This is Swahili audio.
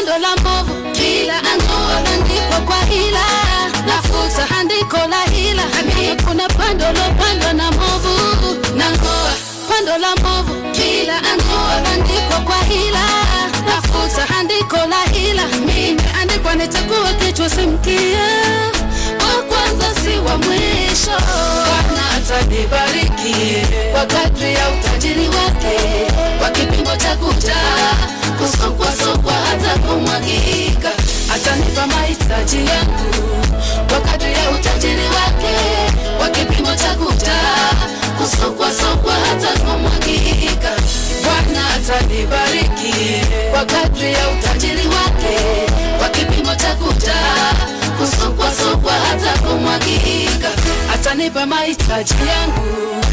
pando la movu, kila andiko kwa hila, nafuta andiko la hila. Kuna pando na movu, nangoa pando la movu, kila andiko kwa hila, nafuta andiko la hila. Mimi andikwa nitakuwa kichwa simkia, wa kwanza si wa mwisho. Bwana atanibariki kwa kadri ya utajiri wake, kwa kipimo cha kujaa, kusokwa hata kumwagika. Atanipa mahitaji yangu kwa kadri ya utajiri wake, kwa kipimo cha kujaa, kusokwa hata kumwagika. Bwana atanibariki kwa kadri ya utajiri wake, kwa kipimo cha kujaa, kusokwa hata kumwagika. Atanipa mahitaji yangu